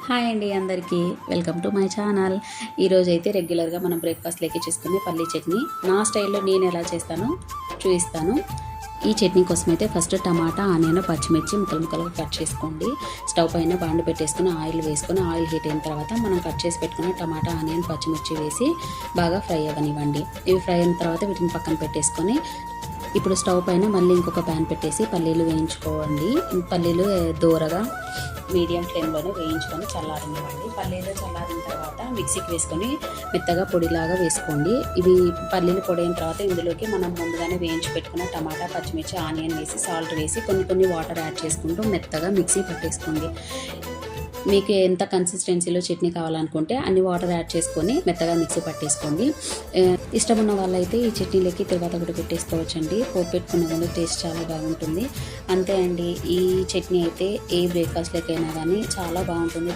Hi అండి అందరికీ welcome to my channel. ఈరోజు అయితే రెగ్యులర్గా మనం బ్రేక్ఫాస్ట్లోకి చేసుకునే పల్లీ చట్నీ నా స్టైల్లో నేను ఎలా చేస్తానో చూపిస్తాను. ఈ చట్నీ కోసం అయితే ఫస్ట్ టమాటా, ఆనియన్, పచ్చిమిర్చి ముక్కలుగా కట్ చేసుకోండి. స్టవ్ పైన బాండి పెట్టేసుకుని ఆయిల్ వేసుకొని ఆయిల్ హీట్ అయిన తర్వాత మనం కట్ చేసి పెట్టుకున్న టమాటా, ఆనియన్, పచ్చిమిర్చి వేసి బాగా ఫ్రై అవ్వనివ్వండి. ఇవి ఫ్రై అయిన తర్వాత వీటిని పక్కన పెట్టేసుకొని ఇప్పుడు స్టవ్ పైన మళ్ళీ ఇంకొక ప్యాన్ పెట్టేసి పల్లీలు వేయించుకోండి. పల్లీలు దూరగా మీడియం ఫ్లేమ్లోనే వేయించుకొని చల్లారనివ్వండి. పల్లీలు చల్లారిన తర్వాత మిక్సీకి వేసుకొని మెత్తగా పొడిలాగా వేసుకోండి. ఇవి పల్లీలు పొడి అయిన తర్వాత ఇందులోకి మనం ముందుగానే వేయించి పెట్టుకున్న టమాటా, పచ్చిమిర్చి, ఆనియన్ వేసి సాల్ట్ వేసి కొన్ని వాటర్ యాడ్ చేసుకుంటూ మెత్తగా మిక్సీ పట్టేసుకోండి. మీకు ఎంత కన్సిస్టెన్సీలో చట్నీ కావాలనుకుంటే అన్ని వాటర్ యాడ్ చేసుకొని మెత్తగా మిక్సీ పట్టేసుకోండి. ఇష్టం ఉన్న వాళ్ళైతే ఈ చట్నీలోకి తర్వాత కూడా పెట్టేసుకోవచ్చండి. పోపు పెట్టుకున్న కూడా టేస్ట్ చాలా బాగుంటుంది. అంతే అండి, ఈ చట్నీ అయితే ఏ బ్రేక్ఫాస్ట్లోకైనా కానీ చాలా బాగుంటుంది.